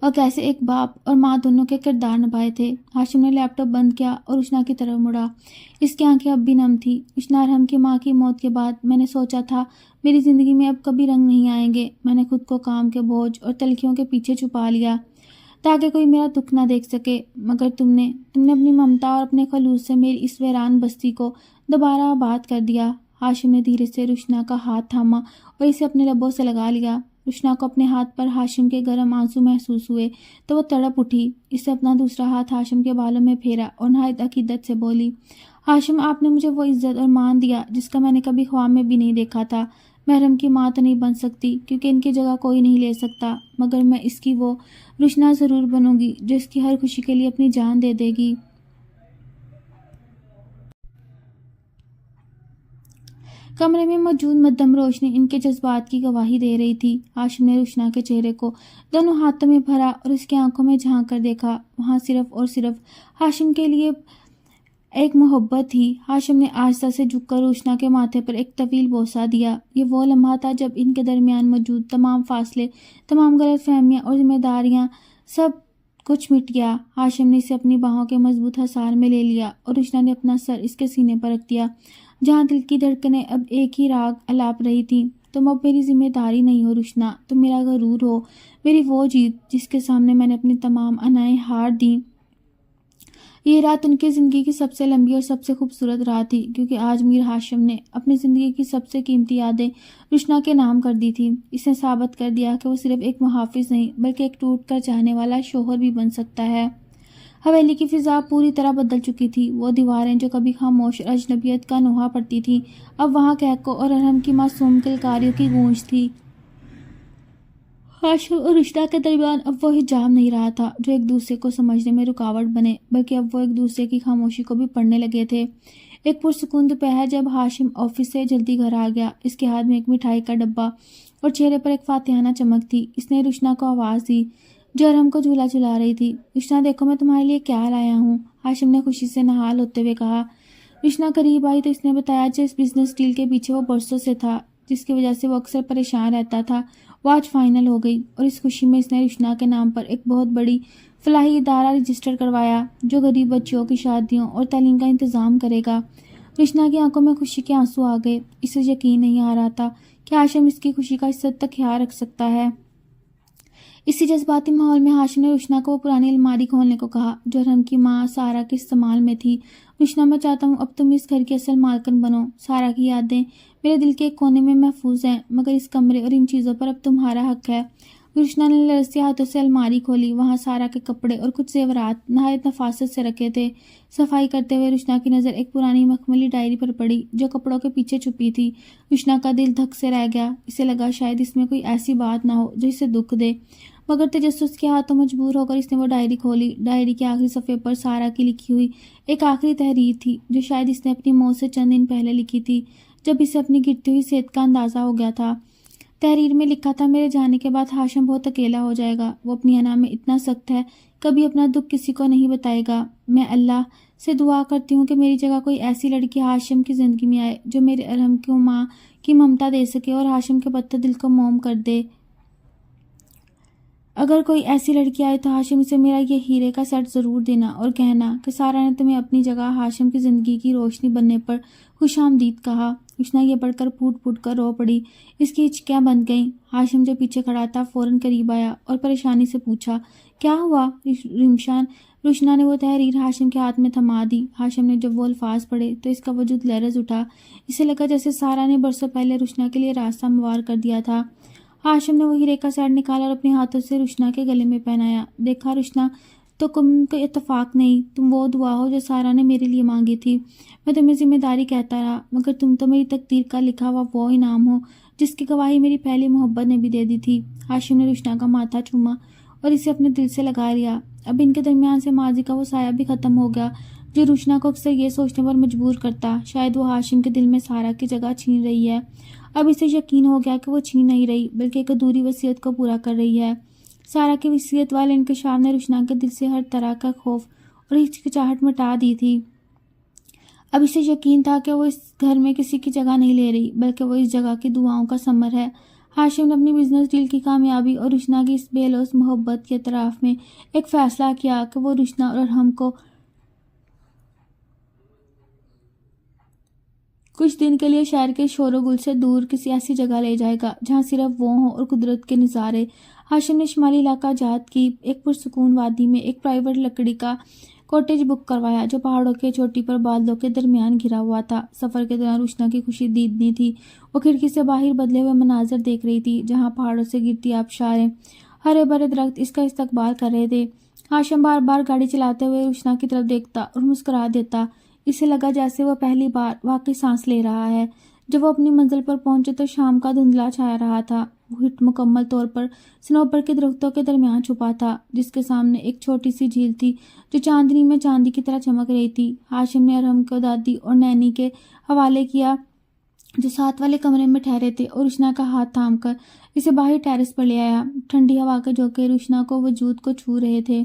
اور کیسے ایک باپ اور ماں دونوں کے کردار نبھائے تھے۔ ہاشم نے لیپ ٹاپ بند کیا اور رشنا کی طرف مڑا۔ اس کی آنکھیں اب بھی نم تھی۔ رشنا، ارحم کی ماں کی موت کے بعد میں نے سوچا تھا میری زندگی میں اب کبھی رنگ نہیں آئیں گے۔ میں نے خود کو کام کے بوجھ اور تلخیوں کے پیچھے چھپا لیا تاکہ کوئی میرا دکھ نہ دیکھ سکے، مگر تم نے اپنی ممتا اور اپنے خلوص سے میری اس ویران بستی کو دوبارہ آباد کر دیا۔ ہاشم نے دھیرے سے رشنا کا ہاتھ تھاما اور اسے اپنے لبوں سے لگا لیا۔ رشنا کو اپنے ہاتھ پر ہاشم کے گرم آنسو محسوس ہوئے تو وہ تڑپ اٹھی۔ اس سے اپنا دوسرا ہاتھ ہاشم کے بالوں میں پھیرا اور نہایت عقیدت سے بولی، ہاشم، آپ نے مجھے وہ عزت اور مان دیا جس کا میں نے کبھی خواب میں بھی نہیں دیکھا تھا۔ میں ارحم کی ماں تو نہیں بن سکتی کیونکہ ان کی جگہ کوئی نہیں لے سکتا، مگر میں اس کی وہ رشنا ضرور بنوں گی جو اس کی ہر خوشی کے لیے اپنی جان دے دے گی۔ کمرے میں موجود مدھم روشنی ان کے جذبات کی گواہی دے رہی تھی۔ ہاشم نے رشنا کے چہرے کو دونوں ہاتھوں میں بھرا اور اس کی آنکھوں میں جھانک کر دیکھا۔ وہاں صرف اور صرف ہاشم کے لیے ایک محبت تھی۔ ہاشم نے آہستہ سے جھک کر رشنا کے ماتھے پر ایک طویل بوسہ دیا۔ یہ وہ لمحہ تھا جب ان کے درمیان موجود تمام فاصلے، تمام غلط فہمیاں اور ذمہ داریاں سب کچھ مٹ گیا۔ ہاشم نے اسے اپنی باہوں کے مضبوط حصار میں لے لیا اور رشنا نے اپنا سر اس کے سینے پر رکھ دیا جہاں دل کی دھڑکنیں اب ایک ہی راگ الاپ رہی تھیں۔ تم اب میری ذمہ داری نہیں ہو رشنا، تم میرا غرور ہو، میری وہ جیت جس کے سامنے میں نے اپنی تمام انائیں ہار دیں۔ یہ رات ان کی زندگی کی سب سے لمبی اور سب سے خوبصورت رات تھی کیونکہ آج میر ہاشم نے اپنی زندگی کی سب سے قیمتی یادیں رشنا کے نام کر دی تھی۔ اس نے ثابت کر دیا کہ وہ صرف ایک محافظ نہیں بلکہ ایک ٹوٹ کر چاہنے والا شوہر بھی بن سکتا ہے۔ حویلی کی فضا پوری طرح بدل چکی تھی۔ وہ دیواریں جو کبھی خاموش اور اجنبیت کا نوحہ پڑتی تھیں اب وہاں کہکو اور ارحم کی معصوم کلکاریوں کی گونج تھی۔ ہاشم اور رشنا کے درمیان اب وہ حجاب نہیں رہا تھا جو ایک دوسرے کو سمجھنے میں رکاوٹ بنے، بلکہ اب وہ ایک دوسرے کی خاموشی کو بھی پڑھنے لگے تھے۔ ایک پرسکون دوپہر جب ہاشم آفس سے جلدی گھر آ گیا، اس کے ہاتھ میں ایک مٹھائی کا ڈبہ اور چہرے پر ایک فاتحانہ چمک تھی۔ اس نے رشنا کو آواز دی جو ارحم کو جھولا جھلا رہی تھی، رشنا دیکھو میں تمہارے لیے کیا لایا ہوں۔ ہاشم نے خوشی سے نہال ہوتے ہوئے کہا۔ رشنا قریب آئی تو اس نے بتایا جس بزنس ڈیل کے پیچھے وہ برسوں سے تھا، جس کی وجہ سے وہ اکثر پریشان رہتا تھا، وہ آج فائنل ہو گئی اور اس خوشی میں اس نے رشنا کے نام پر ایک بہت بڑی فلاحی ادارہ رجسٹر کروایا جو غریب بچیوں کی شادیوں اور تعلیم کا انتظام کرے گا۔ رشنا کی آنکھوں میں خوشی کے آنسو آ گئے۔ اسے یقین نہیں آ رہا تھا کہ ہاشم اس کی خوشی کا اس حد تک خیال رکھ سکتا ہے۔ اسی جذباتی ماحول میں ہاشم نے رشنا کو وہ پرانی الماری کھولنے کو کہا جو ارحم کی ماں سارہ کے استعمال میں تھی۔ رشنا، میں چاہتا ہوں اب تم اس گھر کی اصل مالکن بنو۔ سارہ کی یادیں میرے دل کے ایک کونے میں محفوظ ہیں، مگر اس کمرے اور ان چیزوں پر اب تمہارا حق ہے۔ رشنا نے لرزتے ہاتھوں سے الماری کھولی۔ وہاں سارہ کے کپڑے اور کچھ زیورات نہایت نفاست سے رکھے تھے۔ صفائی کرتے ہوئے رشنا کی نظر ایک پرانی مخملی ڈائری پر پڑی جو کپڑوں کے پیچھے چھپی تھی۔ رشنا کا دل دھک سے رہ گیا۔ اسے لگا شاید اس میں کوئی ایسی بات نہ ہو جو اسے دکھ دے، مگر تجسس کے ہاتھوں مجبور ہو کر اس نے وہ ڈائری کھولی۔ ڈائری کے آخری صفحے پر سارہ کی لکھی ہوئی ایک آخری تحریر تھی جو شاید اس نے اپنی موت سے چند دن پہلے لکھی تھی جب اسے اپنی گرتی ہوئی صحت کا اندازہ ہو گیا تھا۔ تحریر میں لکھا تھا، میرے جانے کے بعد ہاشم بہت اکیلا ہو جائے گا، وہ اپنی انا میں اتنا سخت ہے کبھی اپنا دکھ کسی کو نہیں بتائے گا۔ میں اللہ سے دعا کرتی ہوں کہ میری جگہ کوئی ایسی لڑکی ہاشم کی زندگی میں آئے جو میرے ارحم کو ماں کی ممتا دے سکے اور ہاشم کے پتھر دل کو موم کر دے۔ اگر کوئی ایسی لڑکی آئے تو ہاشم اسے میرا یہ ہیرے کا سیٹ ضرور دینا اور کہنا کہ سارا نے تمہیں اپنی جگہ ہاشم کی زندگی کی روشنی بننے پر خوش آمدید کہا۔ رشنا یہ پڑھ کر پھوٹ پھوٹ کر رو پڑی۔ اس کی ہچکیاں بند گئیں۔ ہاشم جو پیچھے کھڑا تھا فوراً قریب آیا اور پریشانی سے پوچھا، کیا ہوا رمشان؟ رشنا نے وہ تحریر ہاشم کے ہاتھ میں تھما دی۔ ہاشم نے جب وہ الفاظ پڑھے تو اس کا وجود لرز اٹھا۔ اسے لگا جیسے سارا نے برسوں پہلے رشنا کے لیے راستہ ہموار کر دیا تھا۔ ہاشم نے وہ ہیرے کا سیٹ نکالا اور اپنے ہاتھوں سے رشنا کے گلے میں پہنایا۔ دیکھا رشنا، تو تم کو اتفاق نہیں، تم وہ دعا ہو جو سارا نے میرے لیے مانگی تھی۔ میں تمہیں ذمہ داری کہتا رہا، مگر تم تو میری تقدیر کا لکھا ہوا وہ انعام ہو جس کی گواہی میری پہلی محبت نے بھی دے دی تھی۔ ہاشم نے رشنا کا ماتھا چوما اور اسے اپنے دل سے لگا لیا۔ اب ان کے درمیان سے ماضی کا وہ سایہ بھی ختم ہو گیا جو رشنا کو اکثر یہ سوچنے پر مجبور کرتا، شاید وہ ہاشم کے دل میں سارا کی جگہ چھین رہی ہے۔ اب اسے یقین ہو گیا کہ وہ چھین نہیں رہی بلکہ ایک ادھوری وصیت کو پورا کر رہی ہے۔ سارا کی وصیت والے انکشاف نے رشنا کے دل سے ہر طرح کا خوف اور ہچکچاہٹ مٹا دی تھی۔ اب اسے یقین تھا کہ وہ اس گھر میں کسی کی جگہ نہیں لے رہی بلکہ وہ اس جگہ کی دعاؤں کا ثمر ہے۔ ہاشم نے اپنی بزنس ڈیل کی کامیابی اور رشنا کی اس بے لوث محبت کے اعتراف میں ایک فیصلہ کیا کہ وہ رشنا اور ارحم کو کچھ دن کے لیے شہر کے شور و گل سے دور کسی ایسی جگہ لے جائے گا جہاں صرف وہ ہوں اور قدرت کے نظارے۔ ہاشم نے شمالی علاقہ جات کی ایک پرسکون وادی میں ایک پرائیویٹ لکڑی کا کوٹیج بک کروایا جو پہاڑوں کے چوٹی پر بادلوں کے درمیان گھرا ہوا تھا۔ سفر کے دوران رشنا کی خوشی دیدنی تھی۔ وہ کھڑکی سے باہر بدلے ہوئے مناظر دیکھ رہی تھی جہاں پہاڑوں سے گرتی آبشاریں، ہرے بھرے درخت اس کا استقبال کر رہے تھے۔ ہاشم بار بار گاڑی چلاتے ہوئے رشنا کی طرف دیکھتا اور مسکرا دیتا۔ اسے لگا جیسے وہ پہلی بار واقعی سانس لے رہا ہے۔ جب وہ اپنی منزل پر پہنچے تو شام کا دھندلا چھایا رہا تھا۔ وہ ہٹ مکمل طور پر صنوبر کے درختوں کے درمیان چھپا تھا جس کے سامنے ایک چھوٹی سی جھیل تھی جو چاندنی میں چاندی کی طرح چمک رہی تھی۔ ہاشم نے ارحم کو دادی اور نینی کے حوالے کیا جو ساتھ والے کمرے میں ٹھہرے تھے اور رشنا کا ہاتھ تھام کر اسے باہر ٹیرس پر لے آیا۔ ٹھنڈی ہوا کے جھونکے رشنا کو وجود کو چھو رہے تھے۔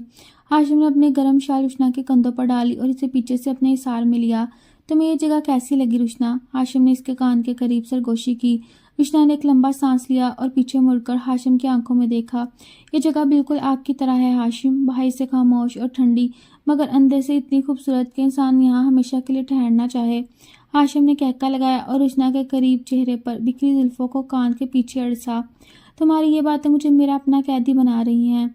ہاشم نے اپنے گرم شال رشنا کے کندھوں پر ڈالی اور اسے پیچھے سے اپنے حصار میں لیا۔ تمہیں یہ جگہ کیسی لگی رشنا؟ ہاشم نے اس کے کان کے قریب سرگوشی کی۔ رشنا نے ایک لمبا سانس لیا اور پیچھے مڑ کر ہاشم کی آنکھوں میں دیکھا۔ یہ جگہ بالکل آگ کی طرح ہے ہاشم، باہر سے خاموش اور ٹھنڈی مگر اندر سے اتنی خوبصورت کہ انسان یہاں ہمیشہ کے لیے ٹھہرنا چاہے۔ ہاشم نے کہکا لگایا اور رشنا کے قریب چہرے پر بکھری زلفوں کو کان کے پیچھے اڑسا۔ تمہاری یہ باتیں مجھے میرا اپنا قیدی بنا رہی ہیں۔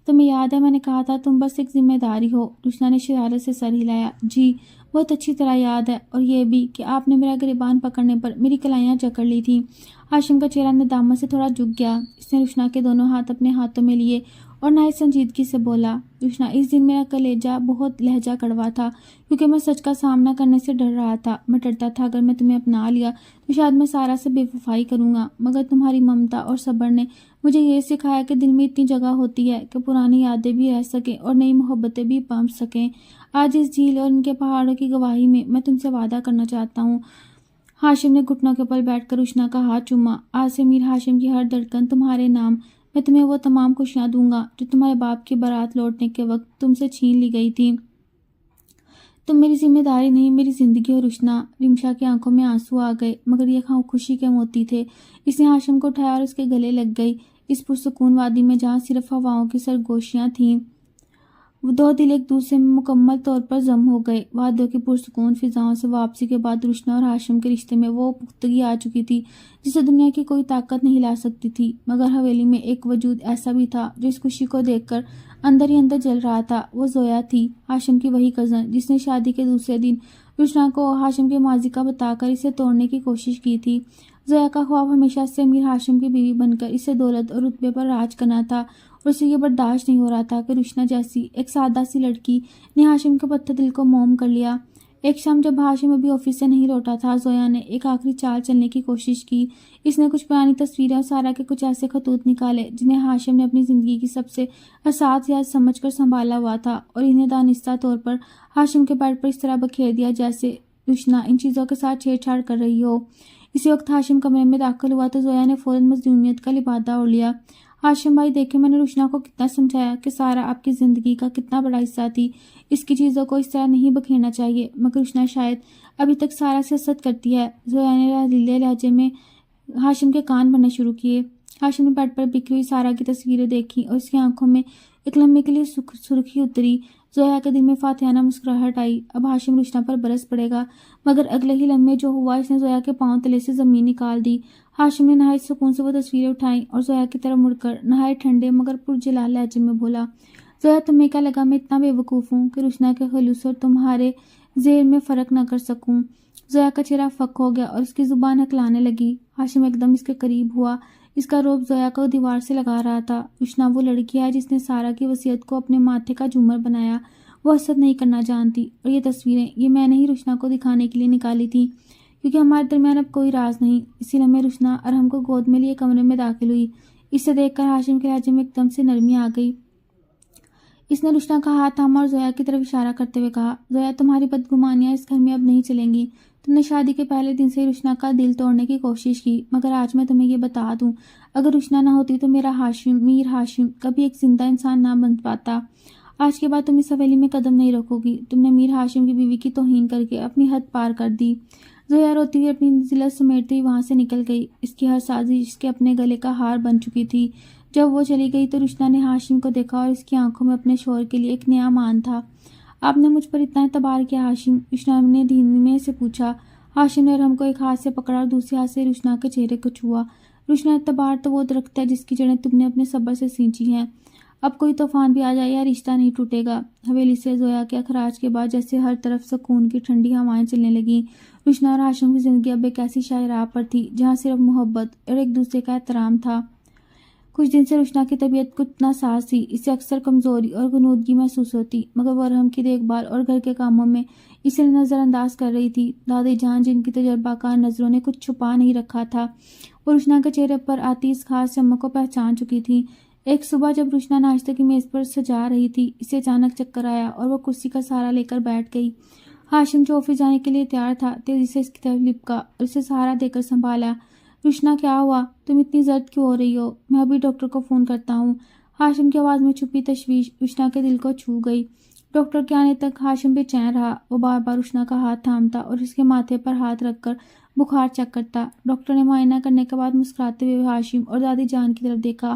تمہیں یاد ہے میں نے کہا تھا تم بس ایک ذمہ داری ہو؟ رشنا نے شرارت سے سر ہلایا۔ جی بہت اچھی طرح یاد ہے، اور یہ بھی کہ آپ نے میرا گریبان پکڑنے پر میری کلائیاں جکڑ لی تھیں۔ ہاشم کا چہرہ ندامت سے تھوڑا جھک گیا۔ اس نے رشنا کے دونوں ہاتھ اپنے ہاتھوں میں لیے اور نہایت سنجیدگی سے بولا، رشنا اس دن میرا کلیجہ بہت لہجہ کڑوا تھا کیونکہ میں سچ کا سامنا کرنے سے ڈر رہا تھا۔ میں ڈرتا تھا اگر میں تمہیں اپنا لیا تو شاید میں سارا سے بے وفائی کروں گا، مگر تمہاری ممتا اور صبر نے مجھے یہ سکھایا کہ دل میں اتنی جگہ ہوتی ہے کہ پرانی یادیں بھی رہ سکیں اور نئی محبتیں بھی پنپ سکیں۔ آج اس جھیل اور ان کے پہاڑوں کی گواہی میں تم سے وعدہ کرنا چاہتا ہوں۔ ہاشم نے گھٹنوں کے بل بیٹھ کر رشنا کا ہاتھ چوما۔ آج سے میر ہاشم کی ہر دھڑکن تمہارے نام، میں تمہیں وہ تمام خوشیاں دوں گا جو تمہارے باپ کی بارات لوٹنے کے وقت تم سے چھین لی گئی تھی۔ تم میری ذمہ داری نہیں، میری زندگی ہو رشنا۔ رمشا کی آنکھوں میں آنسو آ گئے مگر یہ خوشی کے موتی تھے۔ اس نے ہاشم کو اٹھایا اور اس کے گلے لگ گئی۔ اس پرسکون وادی میں جہاں صرف ہواؤں کی سرگوشیاں تھیں، وہ دو دل ایک دوسرے میں مکمل طور پر ضم ہو گئے۔ وادیوں کی پرسکون فضاؤں سے واپسی کے بعد رشنا اور ہاشم کے رشتے میں وہ پختگی آ چکی تھی جسے دنیا کی کوئی طاقت نہیں لا سکتی تھی۔ مگر حویلی میں ایک وجود ایسا بھی تھا جو اس خوشی کو دیکھ کر اندر ہی اندر جل رہا تھا۔ وہ زویا تھی، ہاشم کی وہی کزن جس نے شادی کے دوسرے دن رشنا کو ہاشم کے ماضی کا بتا کر اسے توڑنے کی کوشش کی تھی۔ زویا کا خواب ہمیشہ سے میر ہاشم کی بیوی بن کر اسے دولت اور رتبے پر راج کرنا تھا، اور اسے یہ برداشت نہیں ہو رہا تھا کہ رشنا جیسی ایک سادہ سی لڑکی نے ہاشم کے پتھر دل کو موم کر لیا۔ ایک شام جب ہاشم ابھی آفس سے نہیں لوٹا تھا، زویا نے ایک آخری چال چلنے کی کوشش کی۔ اس نے کچھ پرانی تصویریں اور سارا کے کچھ ایسے خطوط نکالے جنہیں ہاشم نے اپنی زندگی کی سب سے حساس یاد سمجھ کر سنبھالا ہوا تھا، اور انہیں دانستہ طور پر ہاشم کے بیڈ پر اس طرح بکھیر دیا جیسے رشنا ان چیزوں کے ساتھ چھیڑ چھاڑ کر رہی ہو۔ اسی وقت ہاشم کمرے میں داخل ہوا تو زویا نے فوراً مظلومیت کا لبادہ اوڑھ لیا۔ ہاشم بھائی دیکھیں، میں نے رشنا کو کتنا سمجھایا کہ سارا آپ کی زندگی کا کتنا بڑا حصہ تھی، اس کی چیزوں کو اس طرح نہیں بکھیرنا چاہیے، مگر رشنا شاید ابھی تک سارا سے حسد کرتی ہے۔ زویا نے ریلے لہجے میں ہاشم کے کان بھرنے شروع کیے۔ ہاشم نے بیڈ پر بکھری ہوئی سارا کی تصویریں دیکھی اور اس کی آنکھوں میں ایک لمحے کے لیے سرخی اتری۔ زویا کے دل میں فاتحانہ مسکراہٹ آئی۔ اب ہاشم رشنا پر برس پڑے گا، مگر اگلے ہی لمحے جو ہوا اس نے زویا کے پاؤں تلے سے زمین نکال دی۔ ہاشم نے نہایت سکون سے وہ تصویریں اٹھائیں اور زویا کی طرف مڑ کر نہایت ٹھنڈے مگر پرجلال لہجے میں بولا، زویا تمہیں کیا لگا میں اتنا بے وقوف ہوں کہ رشنا کے خلوص اور تمہارے ذہن میں فرق نہ کر سکوں؟ زویا کا چہرہ فک ہو گیا اور اس کی زبان ہکلانے لگی۔ ہاشم ایک دم اس کے قریب ہوا۔ اس کا روب زویا کو دیوار سے لگا رہا تھا۔ رشنا وہ لڑکی ہے جس نے سارا کی وصیت کو اپنے ماتھے کا جھومر بنایا۔ وہ حسد نہیں کرنا جانتی، اور یہ تصویریں یہ میں نے ہی رشنا کو دکھانے کے لیے نکالی تھی، کیونکہ ہمارے درمیان اب کوئی راز نہیں۔ اسی لمحے رشنا ارحم کو گود میں لیے کمرے میں داخل ہوئی۔ اسے دیکھ کر ہاشم کے لہجے میں ایک دم سے نرمی آ گئی۔ اس نے رشنا کا ہاتھ تھاما اور زویا کی طرف اشارہ کرتے ہوئے کہا، زویا تمہاری بدگمانیاں اس گھر میں اب نہیں چلیں گی۔ تم نے شادی کے پہلے دن سے ہی رشنا کا دل توڑنے کی کوشش کی، مگر آج میں تمہیں یہ بتا دوں، اگر رشنا نہ ہوتی تو میرا ہاشم، میر ہاشم، کبھی ایک زندہ انسان نہ بن پاتا۔ آج کے بعد تم اس حویلی میں قدم نہیں رکھو گی۔ تم نے میر ہاشم کی بیوی کی توہین کر کے اپنی حد پار کر دی۔ زویا روتی ہوئی اپنی ذلت سمیٹتے ہوئی وہاں سے نکل گئی۔ اس کی ہر سازش اس کے اپنے گلے کا ہار بن چکی تھی۔ جب وہ چلی گئی تو رشنا نے ہاشم کو دیکھا اور اس کی آنکھوں میں اپنے شوہر کے لیے ایک نیا مان تھا۔ آپ نے مجھ پر اتنا اعتبار کیا ہاشم؟ رشنا نے دھیمے سے پوچھا۔ ہاشم نے ارحم کو ایک ہاتھ سے پکڑا اور دوسرے ہاتھ سے رشنا کے چہرے کو چھوا۔ رشنا، اعتبار تو وہ درخت ہے جس کی جڑیں تم نے اپنے صبر سے سینچی ہیں۔ اب کوئی طوفان بھی آ جائے یا رشتہ نہیں ٹوٹے گا۔ حویلی سے زویا کے اخراج کے بعد جیسے ہر طرف سکون کی ٹھنڈی ہوائیں چلنے لگیں۔ رشنا اور ہاشم کی زندگی اب ایک ایسی شاہراہ پر تھی جہاں صرف محبت اور ایک دوسرے کا احترام تھا۔ کچھ دن سے رشنا کی طبیعت کچھ ناساز تھی۔ اسے اکثر کمزوری اور غنودگی محسوس ہوتی، مگر وہ ارحم کی دیکھ بھال اور گھر کے کاموں میں اسے نظر انداز کر رہی تھی۔ دادی جان، جن کی تجربہ کار نظروں نے کچھ چھپا نہیں رکھا تھا، وہ رشنا کے چہرے پر آتی اس خاص چمک کو پہچان چکی تھی۔ ایک صبح جب رشنا ناشتے کی میز پر سجا رہی تھی، اسے اچانک چکر آیا اور وہ کرسی کا سہارا لے کر بیٹھ گئی۔ ہاشم، جو آفس جانے کے لیے تیار تھا، تیزی سے اس کی طرف لپکا اور اسے سہارا دے کر سنبھالا۔ رشنا، کیا ہوا؟ تم اتنی زرد کیوں ہو رہی ہو؟ میں ابھی ڈاکٹر کو فون کرتا ہوں۔ ہاشم کی آواز میں چھپی تشویش رشنا کے دل کو چھو گئی۔ ڈاکٹر کے آنے تک ہاشم بے چین رہا۔ وہ بار بار رشنا کا ہاتھ تھامتا اور اس کے ماتھے پر ہاتھ رکھ کر بخار چیک کرتا۔ ڈاکٹر نے معائنہ کرنے کے بعد مسکراتے ہوئے ہاشم اور دادی جان کی طرف دیکھا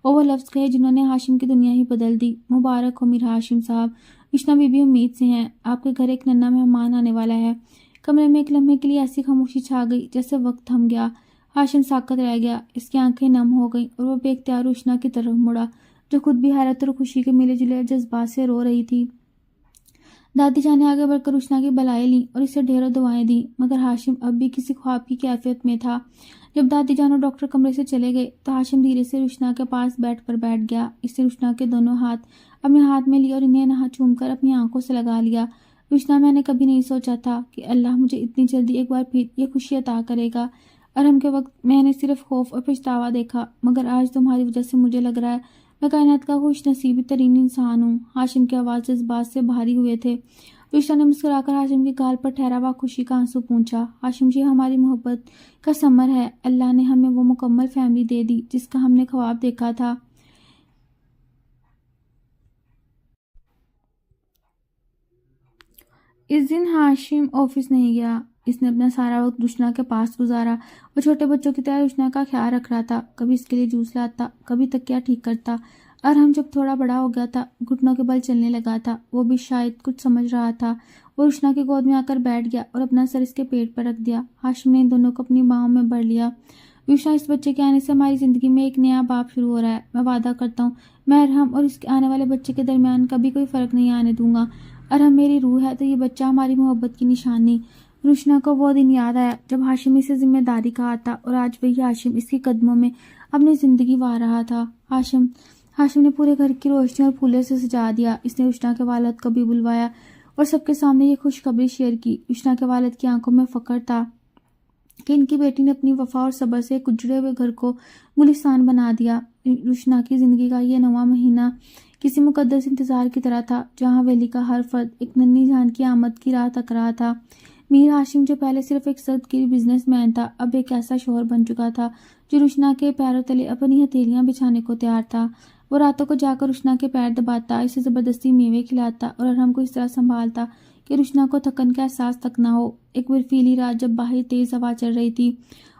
اور وہ لفظ کہے جنہوں نے ہاشم کی دنیا ہی بدل دی، مبارک ہو میر ہاشم صاحب۔ رشنا بی بی امید سے ہیں، آپ کے گھر ایک ننھا مہمان آنے والا ہے۔ کمرے میں ایک لمحے کے لیے ایسی خاموشی چھا گئی جیسے وقت تھم گیا۔ ہاشم ساکت رہ گیا۔ اس کی آنکھیں نم ہو گئیں اور وہ بے اختیار رشنا کی طرف مڑا، جو خود بھی حیرت اور خوشی کے ملے جلے جذبات سے رو رہی تھی۔ دادی جان نے آگے بڑھ کر رشنا کی بلائیں لیں اور اسے ڈھیروں دعائیں دیں، مگر ہاشم اب بھی کسی خواب کی کیفیت میں تھا۔ جب دادی جان اور ڈاکٹر کمرے سے چلے گئے تو ہاشم دھیرے سے رشنا کے پاس بیٹھ گیا۔ اس نے رشنا کے دونوں ہاتھ اپنے ہاتھ میں لیے اور انہیں نہا چوم کر اپنی آنکھوں سے لگا لیا۔ رشنا، میں نے کبھی نہیں سوچا تھا کہ اللہ مجھے اتنی جلدی ایک بار پھر یہ خوشی عطا کرے گا۔ ارحم کے وقت میں نے صرف خوف اور پچھتاوا دیکھا، مگر آج تمہاری وجہ سے مجھے لگ رہا ہے میں کائنات کا خوش نصیب ترین انسان ہوں۔ ہاشم کی آواز جذبات سے بھاری ہوئے تھے۔ رشنا نے مسکرا کر ہاشم کی گال پر ٹھہرا ہوا خوشی کا آنسو پونچھا۔ ہاشم جی، ہماری محبت کا ثمر ہے۔ اللہ نے ہمیں وہ مکمل فیملی دے دی جس کا ہم نے خواب دیکھا تھا۔ اس دن ہاشم آفس نہیں گیا۔ اس نے اپنا سارا وقت رشنا کے پاس گزارا۔ وہ چھوٹے بچوں کی طرح رشنا کا خیال رکھ رہا تھا، کبھی اس کے لیے جوس لاتا، کبھی تکیہ ٹھیک کرتا۔ ارحم جب تھوڑا بڑا ہو گیا تھا، گھٹنوں کے بل چلنے لگا تھا، وہ بھی شاید کچھ سمجھ رہا تھا۔ وہ رشنا کی گود میں آ کر بیٹھ گیا اور اپنا سر اس کے پیٹ پر رکھ دیا۔ ہاشم نے ان دونوں کو اپنی باہوں میں بھر لیا۔ رشنا، اس بچے کے آنے سے ہماری زندگی میں ایک نیا باب شروع ہو رہا ہے۔ میں وعدہ کرتا ہوں میں ارحم اور اس کے آنے والے بچے کے درمیان کبھی کوئی فرق نہیں آنے دوں گا۔ ارحم میری روح ہے تو یہ بچہ ہماری محبت کی نشانی۔ رشنا کو وہ دن یاد آیا جب ہاشم اسے ذمہ داری کا آتا اور آج وہی ہاشم اس کے قدموں میں اپنی زندگی وار رہا تھا۔ ہاشم نے پورے گھر کی روشنی اور پھولوں سے سجا دیا۔ اس نے رشنا کے والد کو بھی بلوایا اور سب کے سامنے یہ خوشخبری شیئر کی۔ رشنا کے والد کی آنکھوں میں فخر تھا کہ ان کی بیٹی نے اپنی وفا اور صبر سے ایک اجڑے ہوئے گھر کو گلستان بنا دیا۔ رشنا کی زندگی کا یہ نواں مہینہ کسی مقدس انتظار کی طرح تھا، جہاں حویلی کا ہر فرد ایک ننھی جان کی آمد کی راہ تک رہا تھا۔ میر ہاشم، جو پہلے صرف ایک سخت گیر بزنس مین تھا، اب ایک ایسا شوہر بن چکا تھا جو رشنا کے پیروں تلے اپنی ہتھیلیاں بچھانے کو تیار تھا۔ وہ راتوں کو جا کر رشنا کے پیر دباتا، اسے زبردستی میوے کھلاتا اور ارحم کو اس طرح سنبھالتا کہ رشنا کو تھکن کا احساس تک نہ ہو۔ ایک برفیلی رات جب باہر تیز ہوا چل رہی تھی